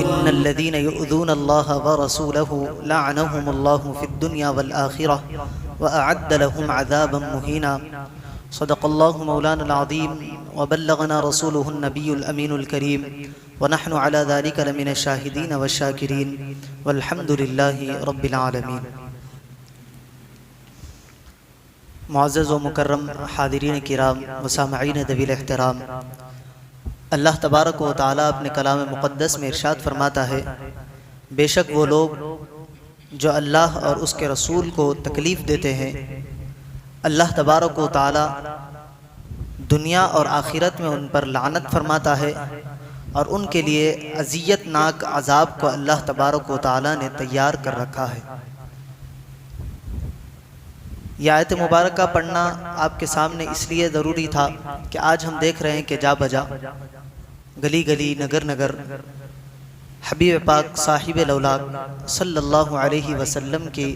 इन्नल्लज़ीन युअज़ून अल्लाह व रसूलहु लअनहुमुल्लाहु फ़िद्दुन्या वल आखिरह व अअद्द लहुम अज़ाबन मुहीना। सदक़ल्लाहु मौलानल अज़ीम व बल्लगना रसूलुहुन नबियुल अमीनुल करीम व नहनु अला ज़ालिका लमिनश शाहिदीन व शाकिरीन वल्हम्दुलिल्लाहि रब्बिल आलमीन। मुअज़्ज़ज़ व मुकर्रम हाज़िरीन किराम व सामईन ज़वील एहतराम, अल्लाह तबारक व तआला अपने कलाम मुक़द्दस में इरशाद फरमाता है, बेशक वो लोग जो अल्लाह और उसके रसूल को तकलीफ़ देते हैं, अल्लाह तबारक व तआला दुनिया और आखिरत में उन पर लानत फरमाता है और उनके लिए अज़ियतनाक अज़ाब को अल्लाह तबारक व तआला ने तैयार कर रखा है। यह आयत मुबारक का पढ़ना आपके सामने इसलिए ज़रूरी था कि आज हम देख रहे हैं कि जा बजा गली गली नगर नगर हबीब पाक साहिब लौलाक सल्लल्लाहु अलैहि वसल्लम की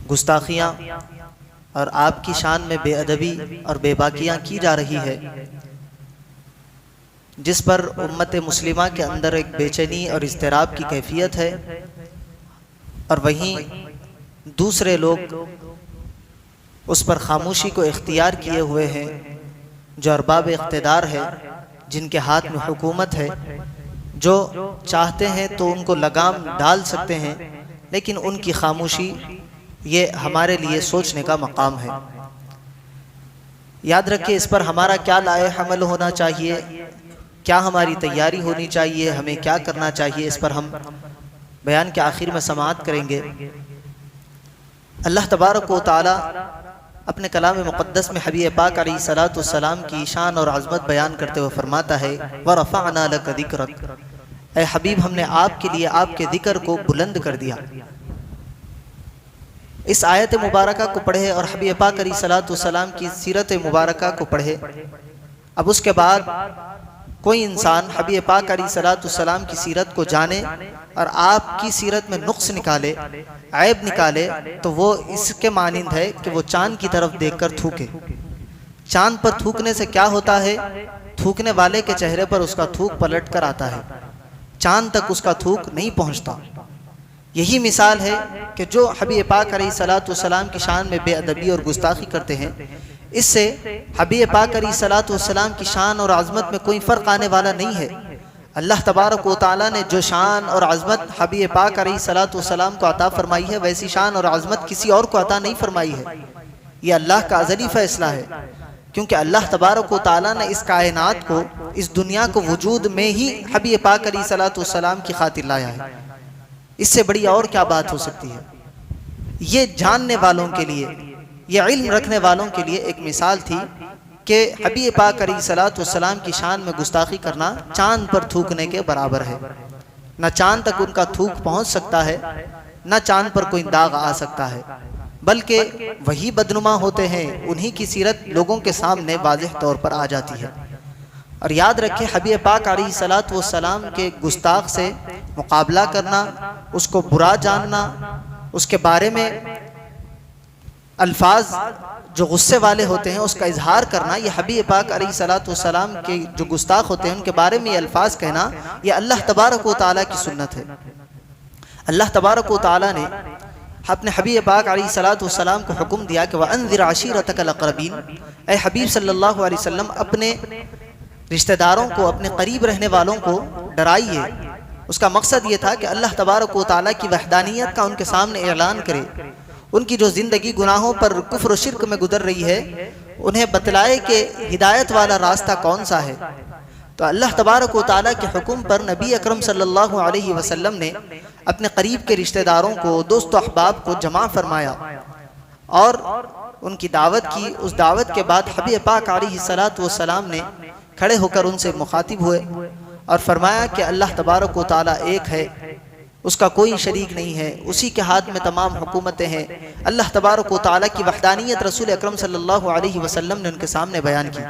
गुस्ताखियाँ और आपकी शान में बेअदबी और बेबाकियाँ की जा रही है, जिस पर उम्मत मुस्लिमा के अंदर एक बेचैनी और इज़्तिराब की कैफियत है। और वहीं दूसरे लोग उस पर खामोशी को इख्तियार किए हुए हैं, जो अरबाब इख्तिदार है, जिनके हाथ में हुकूमत है, जो चाहते हैं तो उनको लगाम डाल सकते हैं, लेकिन उनकी खामोशी ये हमारे लिए सोचने का मकाम है। याद रखिए, इस पर हमारा क्या लाए हमल होना चाहिए, क्या हमारी तैयारी होनी चाहिए, हमें क्या करना चाहिए, इस पर हम बयान के आखिर में समाअत करेंगे। अल्लाह तबारक व तआला अपने कलाम मुक़द्दस में हबीब पाक अलैहिस्सलातु वस्सलाम की शान और अज़मत बयान करते हुए फरमाता है, व रफ़अना लक ज़िक्रक, ऐ हबीब हमने आपके लिए आपके ज़िक्र को बुलंद कर दिया। इस आयत मुबारका को पढ़े और हबीब पाक अलैहिस्सलातु वस्सलाम की सीरत मुबारका को पढ़े। अब उसके बाद कोई इंसान हबीब पाक अलैहिस्सलातु वस्सलाम की सीरत को जाने और आपकी सीरत में नुक्स निकाले, ऐब निकाले, तो वो इसके मानिंद है कि वो चांद की तरफ देखकर थूके। चांद पर थूकने से क्या होता है? थूकने वाले के चेहरे पर उसका थूक पलट कर आता है, चांद तक उसका थूक नहीं पहुंचता। यही मिसाल है कि जो हबीब पाक अलैहिस्सलातु वस्सलाम की शान में बेअदबी और गुस्ताखी करते हैं, इससे हबीब पाक अलैहिस्सलातु वस्सलाम की शान और अज़मत में कोई फ़र्क आने वाला नहीं है। अल्लाह तबारक व तआला ने जो शान और अज़मत हबीब पाक अलैहिस्सलातु वस्सलाम को अता फरमाई है, वैसी शान और अज़मत किसी और को अता नहीं फरमाई है। ये अल्लाह का अज़ली फ़ैसला है, क्योंकि अल्लाह तबारक व तआला ने इस कायनात को, इस दुनिया को वजूद में ही हबीब पाक अलैहिस्सलातु वस्सलाम की खातिर लाया है। इससे बड़ी और क्या बात हो सकती है? ये जानने वालों के लिए, ये इल्म रखने वालों के लिए एक मिसाल थी कि हबीब पाक अलैहिस्सलातु वस्सलाम की शान में गुस्ताखी करना चांद पर थूकने के बराबर है। न चांद तक उनका थूक पहुंच सकता है, न चांद पर कोई दाग आ सकता है, बल्कि वही बदनुमा होते हैं, उन्हीं की सीरत लोगों के सामने वाज़ेह तौर पर आ जाती है। और याद रखें, हबीब पाक अलैहिस्सलातु वस्सलाम के गुस्ताख से मुकाबला करना, उसको बुरा जानना, उसके बारे में अल्फाज जो गुस्से वाले होते हैं उसका इजहार करना, ये हबीब पाक अलैहिस्सलातु वस्सलाम के जो गुस्ताख होते हैं उनके बारे में ये अल्फाज कहना, ये अल्लाह तबारक व तआला की सुन्नत है। अल्लाह तबारक व तआला ने अपने हबीब पाक अलैहिस्सलातु वस्सलाम को हुक्म दिया कि वअन्ज़िर अशीरतकल अक़रबीन, ऐ हबीब सल्लल्लाहु अलैहि वसल्लम अपने रिश्तेदारों को, अपने करीब रहने वालों को डराइए। उसका मकसद ये था कि अल्लाह तबारक व तआला की वहदानियत का उनके सामने ऐलान करे। उनकी जो ज़िंदगी गुनाहों पर, कुफ्र और शिर्क में गुजर रही है, उन्हें बतलाए कि हिदायत वाला रास्ता कौन सा है। तो अल्लाह तबारक व तआला के हुक्म पर नबी अकरम सल्लल्लाहु अलैहि वसल्लम ने अपने करीब के रिश्तेदारों को, दोस्त अहबाब को जमा फरमाया और उनकी दावत की। उस दावत के बाद हबीब पाक अलैहिस्सलातु वस्सलाम ने खड़े होकर उनसे मुखातिब हुए और फरमाया कि अल्लाह तबारक व तआला एक है, उसका कोई शरीक नहीं है, उसी के हाथ में तमाम हुकूमतें हैं। अल्लाह तबारक व तआला की वहदानियत रसूल अकरम सल्लल्लाहु अलैहि वसल्लम ने उनके सामने बयान की।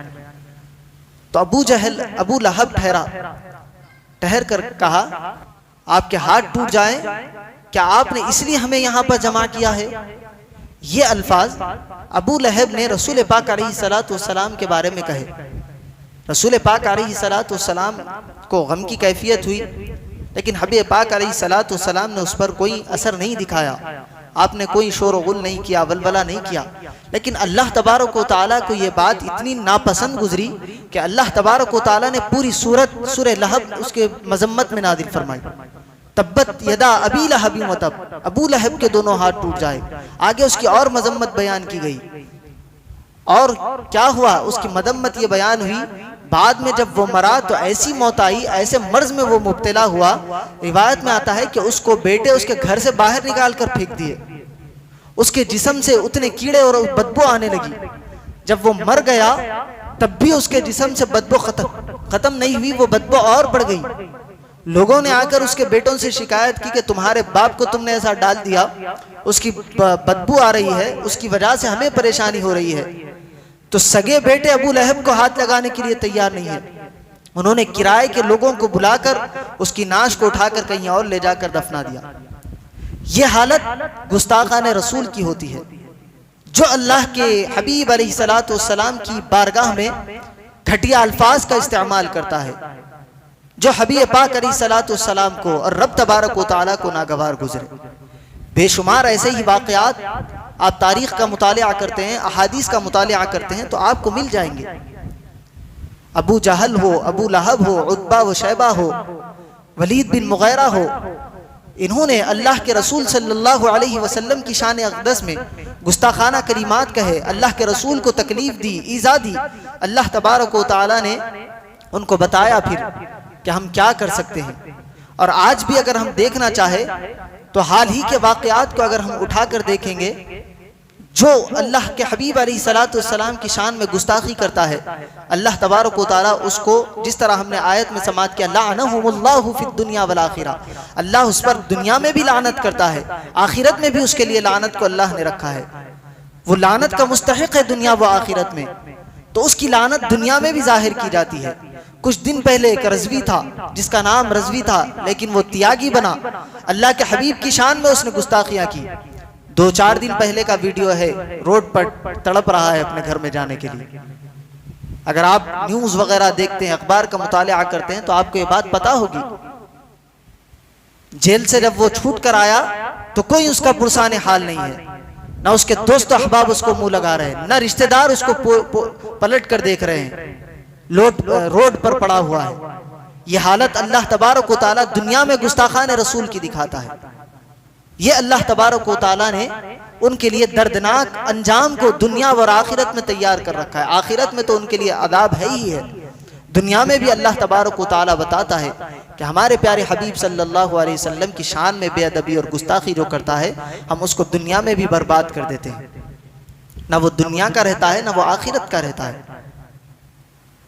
तो अबू जहल, अबू लहब ठहर कर कहा, आपके हाथ टूट जाएं, क्या आपने इसलिए हमें यहाँ पर जमा किया है? ये अल्फाज अबू लहब ने रसूल पाक अलैहिस्सलातु वस्सलाम के बारे में कहे। रसूल पाक अलैहिस्सलाम को गम की कैफियत हुई, लेकिन हबीब पाक अलैहिस्सलाम ने उस पर कोई असर नहीं दिखाया, आपने कोई शोर गुल नहीं किया, वलवला नहीं किया। लेकिन अल्लाह तबारक व तआला को ये बात इतनी नापसंद गुजरी कि अल्लाह तबारक व तआला ने पूरी सूरह लहब उसके मजम्मत में नादिल फरमाई। तब्बत यदा अबी लहब व तब, अबू लहब के दोनों हाथ टूट जाए। आगे उसकी और मजम्मत बयान की गई, और क्या हुआ, उसकी मजम्मत ये बयान हुई, बाद में जब वो मरा तो ऐसी मौत आई, ऐसे मर्ज में वो मुब्तला हुआ, रिवायत में आता है कि उसको बेटे उसके घर से बाहर निकाल कर फेंक दिए, उसके जिस्म से उतने कीड़े और बदबू आने लगी। जब वो मर गया तब भी उसके जिस्म से बदबू खत्म नहीं हुई, वो बदबू और बढ़ गई। लोगों ने आकर उसके बेटों से शिकायत की कि तुम्हारे बाप को तुमने ऐसा डाल दिया, उसकी बदबू आ रही है, उसकी वजह से हमें परेशानी हो रही है। तो सगे बेटे अबू लहब को हाथ लगाने के लिए तैयार नहीं है। उन्होंने किराए के लोगों को बुलाकर उसकी नाश को उठाकर कहीं और ले जाकर दफना दिया। यह हालत गुस्ताखाने रसूल की होती है। जो अल्लाह के हबीब अलैहिस्सलाम की बारगाह में घटिया अल्फाज का इस्तेमाल करता है, जो हबीब पाक अलैहिस्सलाम को और रब तबारक व तआला को नागवार गुजरे। बेशुमार ऐसे ही वाक़यात आप तारीख का मुतालिया करते हैं, अहादीस का मुतालिया करते हैं तो आपको मिल जाएंगे। अबू जहल हो, अबू लहब हो, उतबा व शैबा हो, वलीद बिन मुगैरा हो, इन्होंने अल्लाह के रसूल सल्लल्लाहु अलैहि वसल्लम की शान अक़दस में गुस्ताखाना कलिमात कहे, अल्लाह के रसूल को तकलीफ दी, ईज़ा दी। अल्लाह तबारक व तआला ने उनको बताया फिर कि हम क्या कर सकते हैं। और आज भी अगर हम देखना चाहे तो हाल ही के वाक़यात को अगर हम उठाकर देखेंगे, जो अल्लाह के हबीब अलैहिस्सलाम की शान में गुस्ताखी करता है, अल्लाह तबारक व तआला उसको, जिस तरह हमने आयत में समात किया, लअनहुमुल्लाहु फिद दुनिया वल आखिरा, अल्लाह उस पर दुनिया में भी लानत करता है, आखिरत में भी उसके लिए लानत को अल्लाह ने रखा है। वो लानत का मुस्तहिक है दुनिया व आखिरत में, तो उसकी लानत दुनिया में भी जाहिर की जाती है। कुछ दिन पहले एक रज़वी था जिसका नाम रज़वी था, लेकिन वो त्यागी बना, अल्लाह के हबीब की शान में उसने गुस्ताखियां की। 2-4 दिन पहले का वीडियो है, रोड पर तड़प रहा है अपने घर में जाने के लिए। अगर आप न्यूज वगैरह देखते हैं, अखबार का मुतालिया करते हैं तो आपको ये बात पता होगी। जेल से जब वो छूट कर आया तो कोई उसका पुरसाने हाल नहीं है, ना उसके दोस्त अहबाब उसको मुंह लगा रहे हैं, ना रिश्तेदार उसको पलट कर देख रहे हैं, रोड पर पड़ा हुआ है। यह हालत अल्लाह तबारक व तआला दुनिया में गुस्ताखाने रसूल की दिखाता है। ये अल्लाह तबारक व तआला ने उनके लिए दर्दनाक अंजाम को दुनिया और आखिरत में तैयार कर रखा है। आखिरत में तो उनके लिए अदाब है ही है, दुनिया में भी अल्लाह तबारक व तआला बताता है कि हमारे प्यारे हबीब सल्लल्लाहु अलैहि वसल्लम की शान में बेअदबी और गुस्ताखी जो करता है, हम उसको दुनिया में भी बर्बाद कर देते हैं। ना वो दुनिया का रहता है, ना वो आखिरत का रहता है।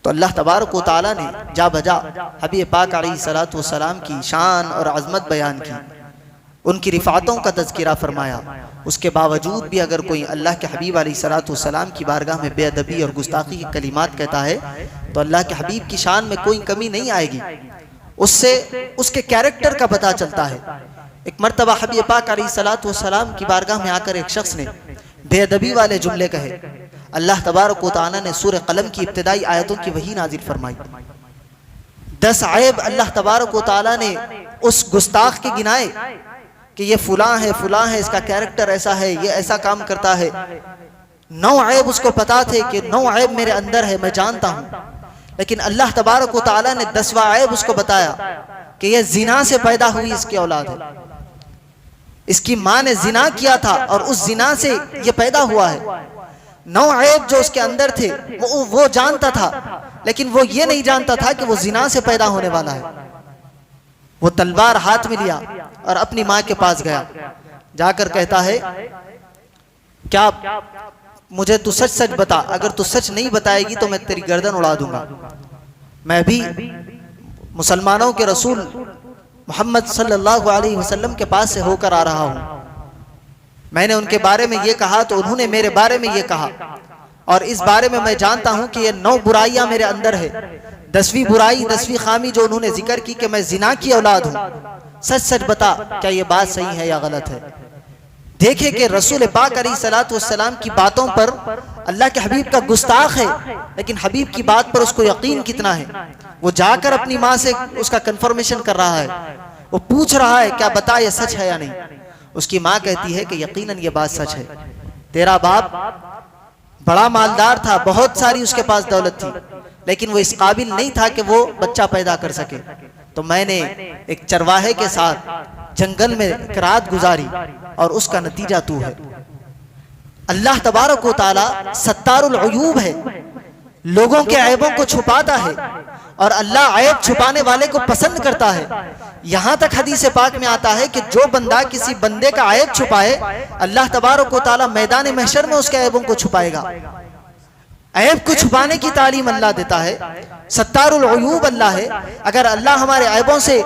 तो अल्लाह तबारक व तआला ने जा बजा हबीब पाक अलैहिस्सलातु वस्सलाम की शान और अज़मत बयान की, उनकी रिफ़ातों का तज़किरा फरमाया। उसके बावजूद भी अगर कोई अल्लाह के हबीब अलैहिस्सलातु वस्सलाम की बारगाह में बेअदबी और गुस्ताखी की कलिमात कहता है तो अल्लाह के हबीब की शान में कोई कमी नहीं आएगी, उससे उसके कैरेक्टर का पता चलता है। एक मरतबा हबीब पाक अलैहिस्सलातु वस्सलाम की बारगाह में आकर एक शख्स ने बेअदबी वाले जुमले कहे। अल्लाह तबारक व तआला ने सूरह कलम की इब्तिदाई आयतों की वही नाजिल फरमाई। 10 ऐब अल्लाह तबारक व तआला ने उस गुस्ताख के गिनाए कि ये फुलां है, इसका कैरेक्टर ऐसा है, ये ऐसा काम करता है। 9 ऐब उसको पता थे कि 9 ऐब मेरे अंदर है, मैं जानता हूँ। लेकिन अल्लाह तबारक व तआला ने 10वां ऐब उसको बताया कि यह जिना से पैदा हुई इसकी औलाद है, इसकी माँ ने जिना किया था और उस जिना से ये पैदा हुआ है। 9 ऐब जो उसके अंदर थे वो जानता था, लेकिन वो ये नहीं जानता था कि वो जिना से पैदा होने वाला है। वो तलवार हाथ में लिया और अपनी माँ के पास गया, जाकर कहता है, क्या मुझे तू सच सच बता, अगर तू सच नहीं बताएगी तो मैं तेरी गर्दन उड़ा दूंगा। मैं भी मुसलमानों के रसूल मोहम्मद सल्लल्लाहु अलैहि वसल्लम के पास से होकर आ रहा हूँ। मैंने उनके बारे में ये कहा तो उन्होंने मेरे बारे में ये कहा, और इस बारे में मैं जानता हूँ कि ये 9 बुराइयां मेरे अंदर है। 10वीं बुराई, 10वीं खामी जो उन्होंने जिक्र की कि मैं जिना की औलाद हूँ। सच सच बता, क्या ये बात सही है या गलत है? देखे कि रसूल पाक अलैहिस्सलाम की बातों पर अल्लाह के हबीब का गुस्ताख है, लेकिन हबीब की बात पर उसको यकीन कितना है। वो जाकर अपनी माँ से उसका कंफर्मेशन कर रहा है, वो पूछ रहा है क्या बता ये सच है या नहीं। उसकी माँ कहती है कि यकीनन ये बात सच है, तेरा बाप बड़ा मालदार था, बहुत सारी उसके पास दौलत थी, लेकिन वो इस काबिल नहीं था कि वो बच्चा पैदा कर सके। तो मैंने एक चरवाहे के साथ जंगल में एक रात गुजारी और उसका नतीजा तू है। अल्लाह तबारक व तआला सत्तारुल उयूब है, लोगों के ऐबों को छुपाता है और अल्लाह ऐब छुपाने वाले को पसंद करता है। यहां तक हदीस पाक में आता है कि जो बंदा किसी बंदे का ऐब छुपाए, अल्लाह तबारक व तआला मैदान महशर में उसके ऐबों को छुपाएगा। ऐब को छुपाने की तालीम अल्लाह देता है, सत्तारुल उयूब अल्लाह है। अगर अल्लाह हमारे ऐबों से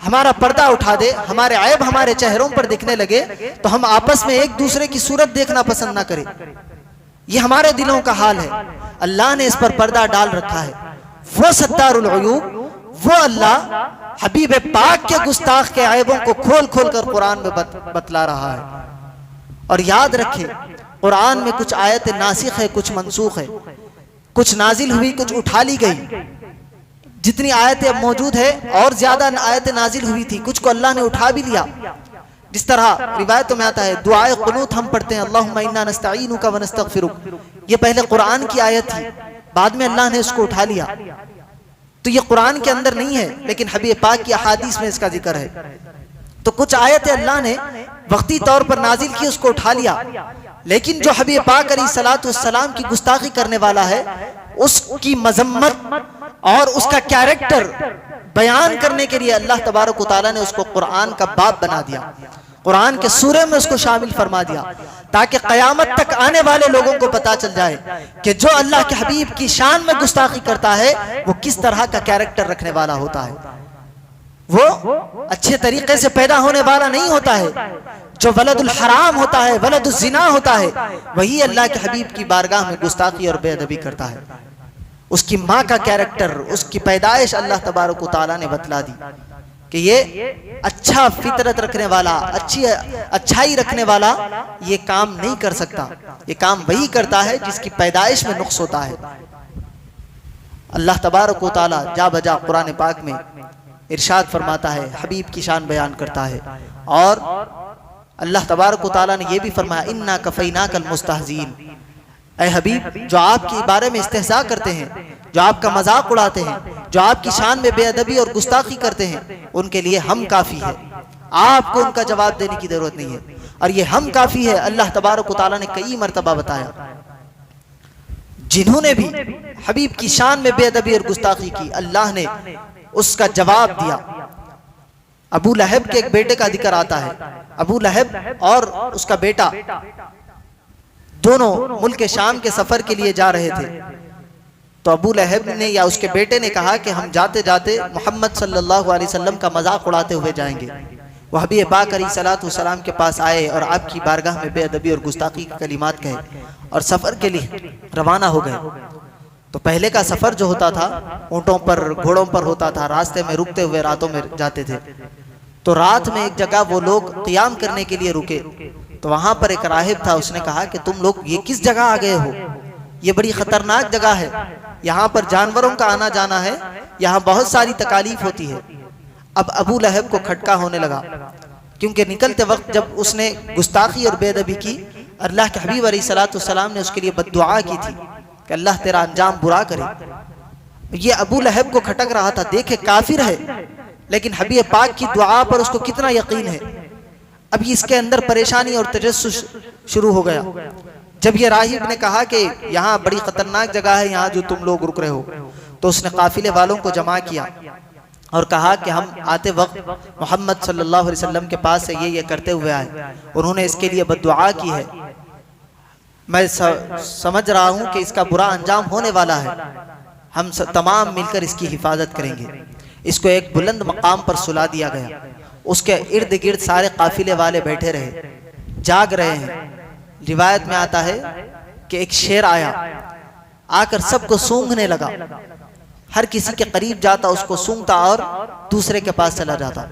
हमारा पर्दा उठा दे, हमारे ऐब हमारे चेहरों पर दिखने लगे, तो हम आपस में एक दूसरे की सूरत देखना पसंद ना करें। ये हमारे दिलों का हाल है। अल्लाह ने इस पर पर्दा डाल रखा है। वो सत्तारुल उयूब, वो अल्लाह हबीब पाक के गुस्ताख के ऐबों को खोल खोल कर कुरान में बतला रहा है। और याद रखें, कुरान में कुछ आयत नासिख है, कुछ मनसूख है, कुछ नाजिल हुई, कुछ उठा ली गई। जितनी आयतें अब मौजूद है और ज्यादा आयतें नाजिल हुई थी, कुछ को अल्लाह ने उठा भी लिया। जिस तरह रिवायतों में आता है दुआए कुनूत हम पढ़ते हैं, अल्लाहुम्मा इन्ना नस्तईनुका व नस्तगफिरुक, ये पहले कुरान की आयत थी, बाद में अल्लाह ने इसको उठा लिया। तो ये कुरान के अंदर नहीं है, लेकिन हबीब पाक की अहादीस में इसका जिक्र है। तो कुछ आयतें अल्लाह ने वक्ती तौर पर नाजिल की, उसको उठा लिया। लेकिन जो हबीब पाक अलैहिस्सलाम की गुस्ताखी करने वाला है, उसकी मजम्मत और उसका कैरेक्टर बयान करने के लिए अल्लाह तबारक व तआला ने उसको कुरान का बाब बना दिया, कुरान के सूरे में उसको शामिल फरमा दिया, ताकि कयामत तक आने वाले लोगों को पता चल जाए कि जो अल्लाह के हबीब की शान में गुस्ताखी करता है वो किस तरह का कैरेक्टर रखने वाला होता है। वो अच्छे तरीके से पैदा होने वाला नहीं होता है। जो वलदुल हराम होता है, वलदुल जिना होता है, वही अल्लाह के हबीब की बारगाह में गुस्ताखी और बेअदबी करता है। उसकी माँ का कैरेक्टर, उसकी पैदाइश अल्लाह तबारक व तआला ने बतला दी कि ये अच्छा फितरत रखने वाला, अच्छाई रखने वाला ये काम नहीं कर सकता। ये काम वही करता है जिसकी पैदाइश में नुक्स होता है। अल्लाह तबारक व तआला जा बजा कुरान पाक में इरशाद फरमाता है, हबीब की शान बयान करता है। और अल्लाह तबारक व तआला ने यह भी फरमाया, इन्ना कफैनाकल मुस्तहजीन, ऐ हबीब जो आपके बारे में इस्तेहज़ा करते हैं, जो आपका मजाक उड़ाते हैं, जो आपकी शान में बेअदबी और गुस्ताखी करते हैं, उनके लिए हम काफ़ी है। आपको उनका जवाब देने की ज़रूरत नहीं है। और ये हम काफ़ी है अल्लाह तबारक व तआला ने कई मरतबा बताया। जिन्होंने भी हबीब की शान में बेअदबी और गुस्ताखी की, अल्लाह ने उसका जवाब दिया। अबू लहब के एक बेटे का जिक्र आता है। अबू लहब और उसका बेटा दोनों मुल्क शाम के सफर के लिए जा रहे थे। तो अबू लहब ने या उसके बेटे ने कहा कि हम जाते जाते मोहम्मद सल्लल्लाहु अलैहि वसल्लम का मजाक उड़ाते हुए जाएंगे। वह हबीब पाक अलैहिस्सलाम के पास आए और आपकी बारगाह में बेअदबी और गुस्ताखी के कलिमात कहे और सफर के लिए रवाना हो गए। तो पहले का सफर जो होता था ऊँटों पर, घोड़ों पर होता था, रास्ते में रुकते हुए रातों में जाते थे। तो रात में एक जगह वो लोग क़ियाम करने के लिए रुके। तो वहां पर एक राहिब था, उसने कहा कि तुम लोग ये किस जगह आ गए हो, ये बड़ी खतरनाक जगह है, यहाँ पर जानवरों का आना जाना है, यहाँ बहुत सारी तकालीफ होती है। अब अबू लहब को खटका होने लगा, क्योंकि निकलते वक्त जब उसने गुस्ताखी और बेअदबी की, अल्लाह के हबीब अलैहिस्सलाम ने उसके लिए बद्दुआ की थी कि अल्लाह तेरा अंजाम बुरा करे। ये अबू लहब को खटक रहा था, देखे काफिर है, लेकिन हबीब पाक की दुआ पर उसको कितना यकीन है। अब इसके अंदर परेशानी और तजस्सुस शुरू हो गया। जब ये राहिब ने कहा कि यहाँ बड़ी खतरनाक जगह है, यहाँ जो तुम लोग रुक रहे हो, तो उसने काफिले वालों को जमा किया और कहा कि हम आते वक्त मोहम्मद सल्लल्लाहु अलैहि वसल्लम के पास से ये करते हुए आए, उन्होंने इसके लिए बद्दुआ की है। मैं समझ रहा हूँ कि इसका बुरा अंजाम होने वाला है, हम तमाम मिलकर इसकी हिफाजत करेंगे। इसको एक बुलंद मकाम पर सुला दिया गया। उसके इर्द गिर्द सारे काफिले वाले बैठे रहे, जाग रहे हैं। रिवायत में आता है कि एक शेर आया, आकर सबको सूंघने लगा। हर किसी के करीब जाता, उसको सूंघता और दूसरे के पास चला जाता।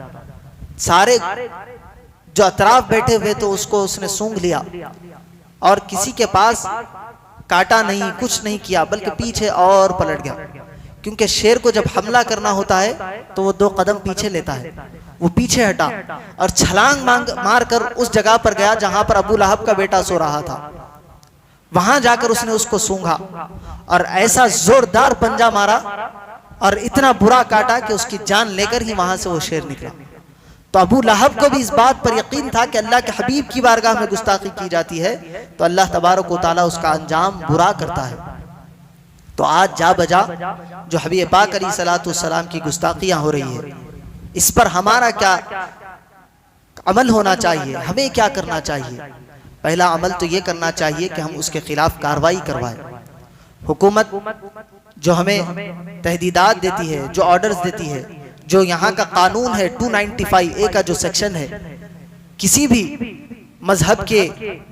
सारे जो अतराफ बैठे हुए थे उसको उसने सूंघ लिया और किसी के पास काटा नहीं, कुछ नहीं किया, बल्कि पीछे और पलट गया। क्योंकि शेर को जब हमला करना होता है तो वो 2 कदम पीछे लेता है। वो पीछे हटा और छलांग मार कर उस जगह पर गया जहां पर अबू लहब का बेटा सो रहा था। वहां जाकर उसने उसको सूंघा और ऐसा जोरदार पंजा मारा और इतना बुरा काटा कि उसकी जान लेकर ही वहां से वो शेर निकला। तो अबू लहब को भी इस बात पर यकीन था कि अल्लाह के हबीब की बारगाह में गुस्ताखी की जाती है तो अल्लाह तबारक व तआला उसका अंजाम बुरा करता है। तो आज जा बजा जो हबीब पाक अलैहि सलाम की गुस्ताखियां हो रही है, इस पर हमारा क्या अमल होना चाहिए, हमें क्या करना चाहिए? पहला अमल तो ये करना चाहिए कि हम उसके खिलाफ कार्रवाई करवाएं। हुकूमत जो हमें तहदीदात देती है, जो ऑर्डर्स देती है, जो यहाँ का कानून है 295A का जो सेक्शन है, किसी भी मजहब के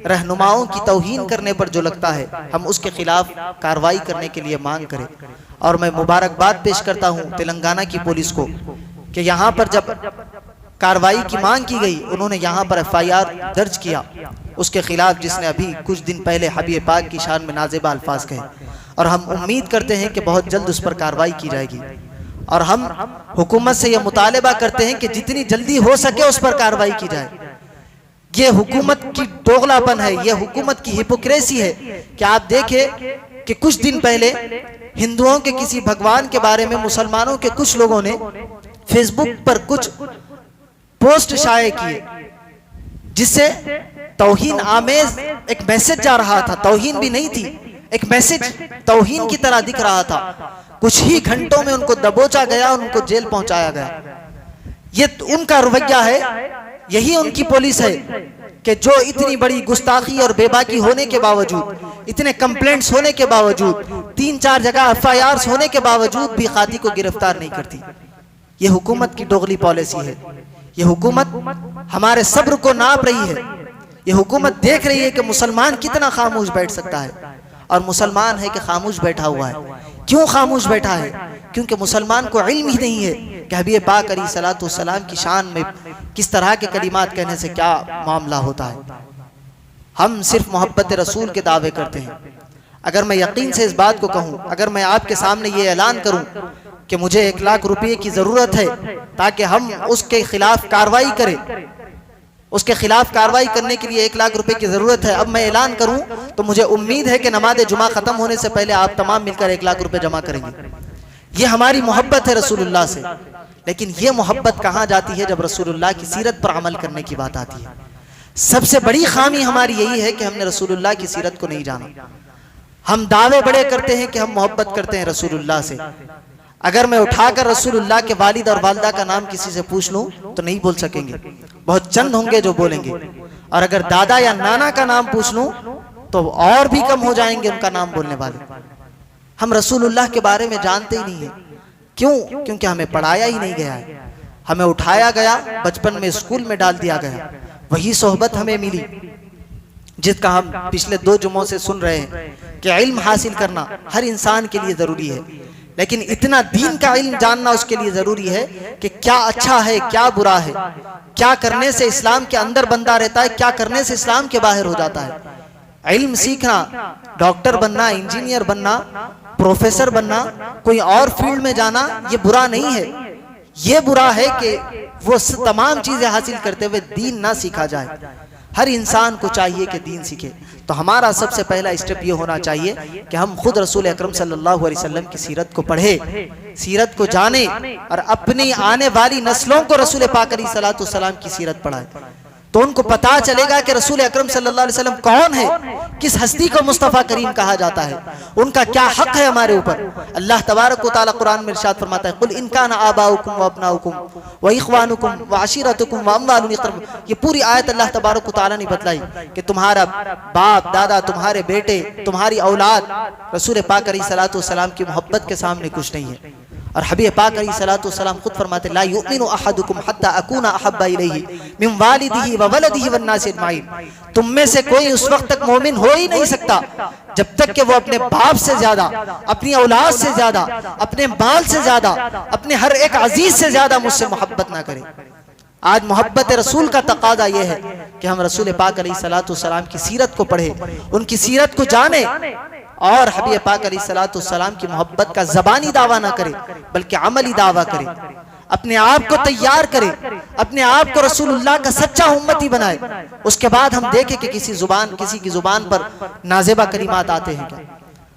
रहनुमाओं की तौहीन करने पर जो लगता है हम उसके खिलाफ कार्रवाई करने के लिए मांग करें। और मैं मुबारकबाद पेश करता हूँ तेलंगाना की पुलिस को कि यहाँ पर जब कार्रवाई की मांग की गई, उन्होंने यहाँ पर FIR दर्ज किया उसके खिलाफ जिसने अभी कुछ दिन पहले हबीब पाक की शान में नाज़िबा अल्फाज कहे। और हम उम्मीद करते हैं कि बहुत जल्द उस पर कार्रवाई की जाएगी। और हम हुकूमत से यह मुतालबा करते हैं कि जितनी जल्दी हो सके उस पर कार्रवाई की जाए। ये हुकूमत की दोगलापन है, ये हुकूमत की हिपोक्रेसी है कि आप देखें कि कुछ दिन पहले हिंदुओं के किसी भगवान के बारे में मुसलमानों के कुछ लोगों ने फेसबुक पर कुछ पोस्ट शाये किए जिससे तौहीन आमेज एक मैसेज जा रहा था। तौहीन भी नहीं थी, एक मैसेज तौहीन की तरह दिख रहा था। कुछ ही घंटों में उनको दबोचा गया, उनको जेल पहुंचाया गया। ये उनका रवैया है, यही उनकी पुलिस है कि जो इतनी बड़ी गुस्ताखी और बेबाकी होने के बावजूद, इतने कंप्लेंट्स होने के बावजूद, 3-4 जगह FIRs होने के बावजूद भी खाती को गिरफ्तार नहीं करती। ये हुकूमत की दोगली पॉलिसी है। ये हुकूमत हमारे सब्र को नाप रही है। ये हुकूमत देख रही है कि मुसलमान कितना खामोश बैठ सकता है, और मुसलमान है कि खामोश बैठा हुआ है। क्यों खामोश बैठा है? क्योंकि मुसलमान को इल्म ही नहीं है कि हबीब पाक अलैहिस्सलाम की शान में किस तरह के कलिमात कहने से क्या मामला होता है। हम सिर्फ मोहब्बत रसूल के दावे करते हैं। अगर मैं यकीन से इस बात को कहूँ, अगर मैं आपके सामने ये ऐलान करूँ कि मुझे 1 लाख रुपये की ज़रूरत है ताकि हम उसके खिलाफ कार्रवाई करें, उसके खिलाफ कार्रवाई करने के लिए 1 लाख रुपए की जरूरत है, अब मैं ऐलान करूं तो मुझे उम्मीद है कि नमाज जुमा खत्म होने से पहले आप तमाम मिलकर 1 लाख रुपए जमा करेंगे। ये हमारी मोहब्बत है रसूलुल्लाह से। लेकिन ये मोहब्बत कहाँ जाती है? जब रसूलुल्लाह की सीरत पर अमल करने की बात आती है। सबसे बड़ी खामी हमारी यही है कि हमने रसूलुल्लाह की सीरत को नहीं जाना। हम दावे बड़े करते हैं कि हम मोहब्बत करते हैं रसूलुल्लाह से। अगर मैं उठाकर रसूलुल्लाह के वालिद और वालिदा का नाम किसी से पूछ लूं तो नहीं बोल सकेंगे, बहुत चंद होंगे जो बोलेंगे। और अगर दादा या नाना का नाम पूछ लूं तो और भी कम हो जाएंगे उनका नाम बोलने वाले। हम रसूलुल्लाह के बारे में जानते ही नहीं है। क्यों? क्योंकि हमें पढ़ाया ही नहीं गया है। हमें उठाया गया, बचपन में स्कूल में डाल दिया गया, वही सोहबत हमें मिली जिसका हम पिछले 2 जुम्मों से सुन रहे हैं कि इल्म हासिल करना हर इंसान के लिए जरूरी है। लेकिन इतना दीन का इल्म जानना उसके लिए जरूरी है कि क्या अच्छा है, क्या बुरा है, क्या करने से इस्लाम के अंदर बंदा रहता है, क्या करने से इस्लाम के बाहर हो जाता है। इल्म सीखना, डॉक्टर बनना, इंजीनियर बनना, प्रोफेसर बनना, कोई और फील्ड में जाना, ये बुरा नहीं है। ये बुरा है कि वो तमाम चीजें हासिल करते हुए दीन ना सीखा जाए। हर इंसान को चाहिए कि दीन सीखे। तो हमारा सबसे पहला स्टेप ये होना चाहिए कि हम खुद रसूल अकरम सल्लल्लाहु अलैहि वसल्लम की सीरत को पढ़े, सीरत को जाने और अपनी आने वाली नस्लों को रसूल पाक अलैहिस्सलाम की सीरत पढ़ाए। तो उनको पता चलेगा कि रसूल अकरम सल्लल्लाहु अलैहि वसल्लम कौन है, किस हस्ती को मुस्तफ़ा करीम कहा जाता है, उनका क्या हक है हमारे ऊपर। अल्लाह तबारक व तआला कुरान में इरशाद फरमाता है, कुल इन काना आबाउकुम व अबनाउकुम व इख्वानुकुम व अशीरतुकुम व अम्वालुन इक़्तरब। ये पूरी आयत अल्लाह तबारक व तआला ने बतलाई कि तुम्हारा बाप दादा, तुम्हारे बेटे, तुम्हारी औलाद रसूल पाक अलैहिस्सलाम की मोहब्बत के सामने कुछ नहीं है। और हबीब पाक अलैहिस्सलाम खुद फरमाते, ला युमिनु अहदुकुम हत्ता अकूना अहब्बा इलैहि मिन वालिदिही व वलदिही वन नासि अजमाइन। तुम में से कोई उस वक्त तक मोमिन हो ही नहीं सकता जब तक कि वो अपने बाप से ज्यादा, अपनी औलाद से ज्यादा, अपने माल से ज्यादा, अपने हर एक अजीज से ज्यादा मुझसे मोहब्बत ना करे। आज मोहब्बत रसूल का तकादा यह है कि हम रसूल पाक अलैहिस्सलाम की सीरत को पढ़े, उनकी सीरत को जाने और हबीब पाक अलैहिस्सलाम की मोहब्बत का ज़बानी दावा ना करे बल्कि अमली दावा करे, अपने आप को तैयार करे, अपने आप को रसूलुल्लाह का सच्चा उम्मती बनाए। उसके बाद हम देखें कि किसी की जुबान पर नाज़ेबा कलिमात आते हैं क्या।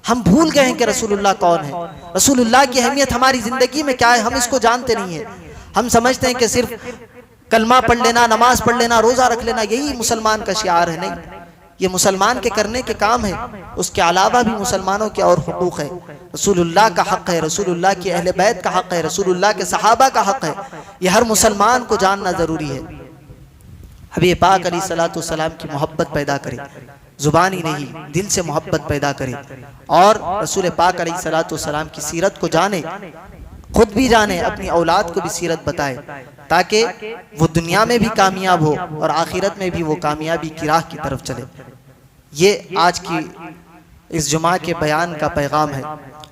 हम भूल गए हैं कि रसूलुल्लाह कौन है, रसूलुल्लाह की अहमियत हमारी जिंदगी में क्या है, हम इसको जानते नहीं है। हम समझते हैं कि सिर्फ कलमा पढ़ लेना, नमाज पढ़ लेना, रोजा रख लेना यही मुसलमान का शिआर है। नहीं, ये मुसलमान के करने के काम है, उसके अलावा भी मुसलमानों के और हुकूक है। रसूलुल्लाह का हक है, रसूलुल्लाह की अहले बैत का हक है, रसूलुल्लाह के सहाबा का हक है। ये हर मुसलमान को जानना जरूरी है। हबीब पाक अलैहिस्सलाम की मोहब्बत पैदा करे, जुबानी नहीं दिल से मोहब्बत पैदा करे और रसूल पाक अलैहिस्सलाम की सीरत को जाने, खुद भी जाने, अपनी औलाद को भी सीरत बताए, ताकि वो दुनिया में भी कामयाब हो और आखिरत में भी वो कामयाबी की राह की तरफ चले। ये आज की इस जुमा के बयान का पैगाम है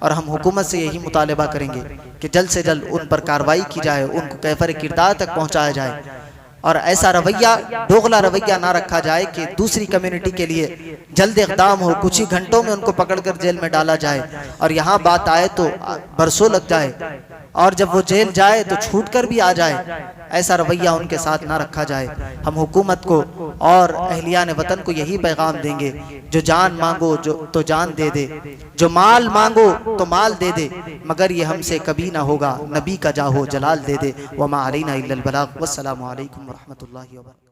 और हम हुकूमत से यही मुतालबा करेंगे कि जल्द से जल्द उन पर कार्रवाई की जाए, उनको कैफर किरदार तक पहुँचाया जाए और ऐसा रवैया, दोगला रवैया ना रखा जाए कि दूसरी कम्युनिटी के लिए जल्द इक़दाम हो, कुछ ही घंटों में उनको पकड़कर जेल में डाला जाए और यहाँ बात आए तो बरसों लग जाए और जब वो जेल जाए तो छूट कर भी आ जाए। ऐसा रवैया उनके साथ ना रखा जाए। हम हुकूमत को और अहलियान वतन को यही पैगाम देंगे, जो जान मांगो तो जान दे दे, जो माल मांगो तो माल दे दे, मगर ये हमसे कभी ना होगा, नबी का जाहो जलाल दे दे। वमा अलैना इल्लल बलाग। वस्सलामु अलैकुम वरहमतुल्लाहि व बरकातुहू।